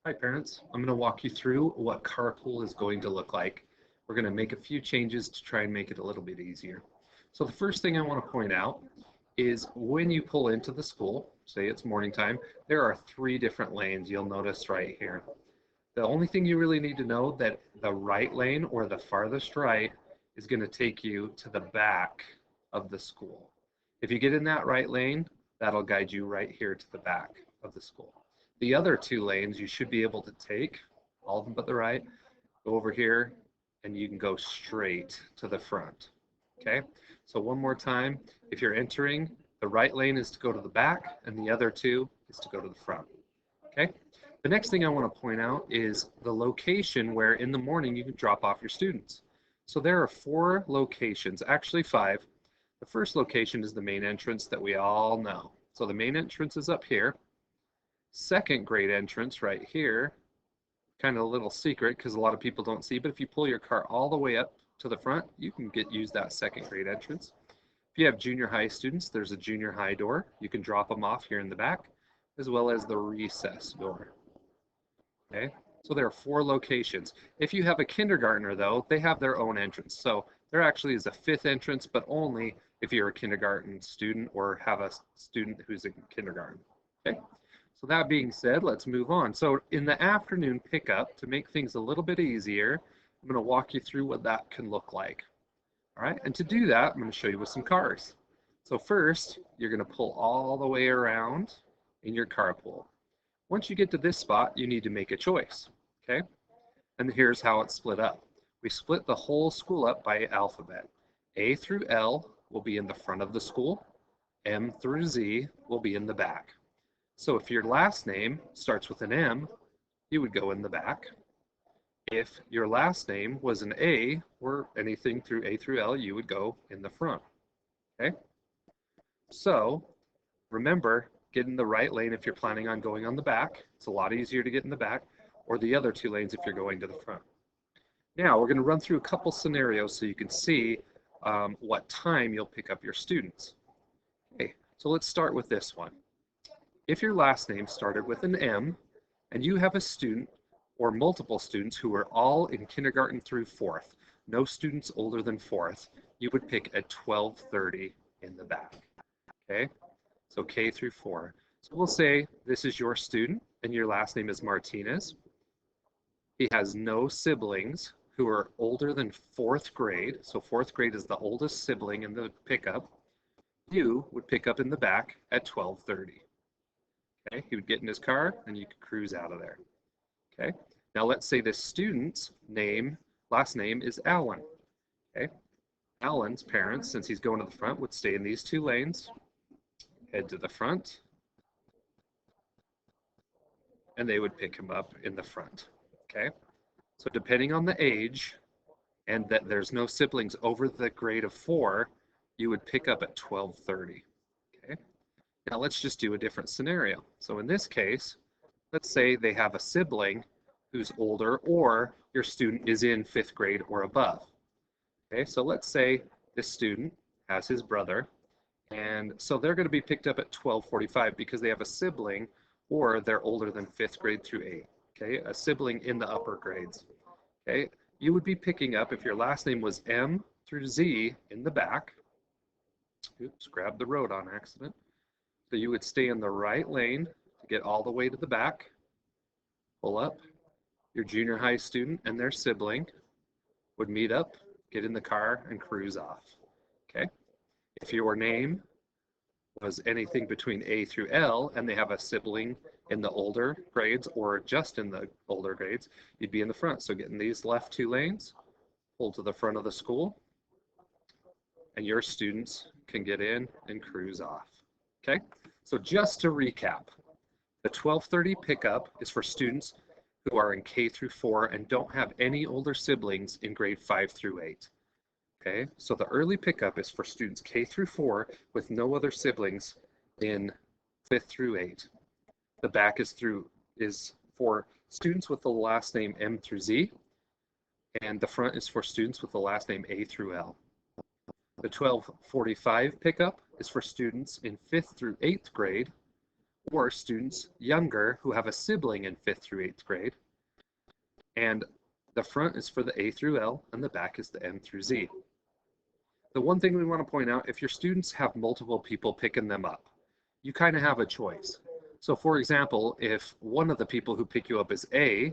Hi parents, I'm going to walk you through what Carpool is going to look like. We're going to make a few changes to try and make it a little bit easier. So the first thing I want to point out is when you pull into the school, say it's morning time, there are 3 different lanes you'll notice right here. The only thing you really need to know that the right lane or the farthest right is going to take you to the back of the school. If you get in that right lane, that'll guide you right here to the back of the school. The other 2 lanes you should be able to take, all of them but the right, go over here and you can go straight to the front. Okay, so one more time, if you're entering, the right lane is to go to the back and the other 2 is to go to the front. Okay, the next thing I want to point out is the location where in the morning you can drop off your students. So there are 4 locations, actually 5. The first location is the main entrance that we all know. So the main entrance is up here. Second grade entrance right here, kind of a little secret because a lot of people don't see, but if you pull your car all the way up to the front, you can use that second grade entrance. If you have junior high students, there's a junior high door. You can drop them off here in the back, as well as the recess door. Okay, so there are 4 locations. If you have a kindergartner though, they have their own entrance. So there actually is a 5th entrance, but only if you're a kindergarten student or have a student who's in kindergarten. Okay, so that being said, let's move on. So in the afternoon pickup, to make things a little bit easier, I'm going to walk you through what that can look like. All right, and to do that, I'm going to show you with some cars. So first, you're going to pull all the way around in your carpool. Once you get to this spot, you need to make a choice, okay? And here's how it's split up. We split the whole school up by alphabet. A through L will be in the front of the school. M through Z will be in the back. So if your last name starts with an M, you would go in the back. If your last name was an A, or anything through A through L, you would go in the front, okay? So remember, get in the right lane if you're planning on going on the back. It's a lot easier to get in the back, or the other 2 lanes if you're going to the front. Now we're going to run through a couple scenarios so you can see what time you'll pick up your students. Okay, so let's start with this one. If your last name started with an M and you have a student or multiple students who are all in kindergarten through 4th, no students older than 4th, you would pick at 12:30 in the back. Okay, so K through 4. So we'll say this is your student and your last name is Martinez. He has no siblings who are older than 4th grade. So 4th grade is the oldest sibling in the pickup. You would pick up in the back at 12:30. Okay, he would get in his car and you could cruise out of there. Okay, now let's say this student's last name is Allen. Okay, Allen's parents, since he's going to the front, would stay in these 2 lanes, head to the front, and they would pick him up in the front. Okay, so depending on the age and that there's no siblings over the grade of 4, you would pick up at 12:30. Okay, now let's just do a different scenario. So in this case, let's say they have a sibling who's older or your student is in 5th grade or above. Okay, so let's say this student has his brother, and so they're going to be picked up at 12:45 because they have a sibling or they're older than 5th grade through 8. Okay, a sibling in the upper grades. Okay, you would be picking up, if your last name was M through Z, in the back. Oops, grabbed the road on accident. So you would stay in the right lane to get all the way to the back, pull up. Your junior high student and their sibling would meet up, get in the car, and cruise off. Okay? If your name was anything between A through L and they have a sibling in the older grades or just in the older grades, you'd be in the front. So get in these left 2 lanes, pull to the front of the school, and your students can get in and cruise off. Okay? So just to recap, the 12:30 pickup is for students who are in K through 4 and don't have any older siblings in grade 5 through 8. Okay, so the early pickup is for students K through 4 with no other siblings in 5th through 8. The back is for students with the last name M through Z, and the front is for students with the last name A through L. The 12:45 pickup is for students in 5th through 8th grade or students younger who have a sibling in 5th through 8th grade. And the front is for the A through L, and the back is the M through Z. The one thing we want to point out, if your students have multiple people picking them up, you kind of have a choice. So for example, if one of the people who pick you up is A,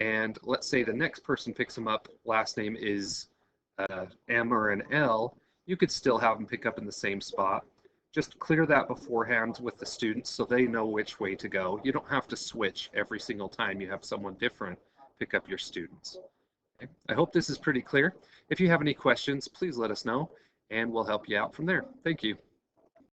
and let's say the next person picks them up, last name is M or an L, you could still have them pick up in the same spot. Just clear that beforehand with the students so they know which way to go. You don't have to switch every single time you have someone different pick up your students. Okay? I hope this is pretty clear. If you have any questions, please let us know and we'll help you out from there. Thank you.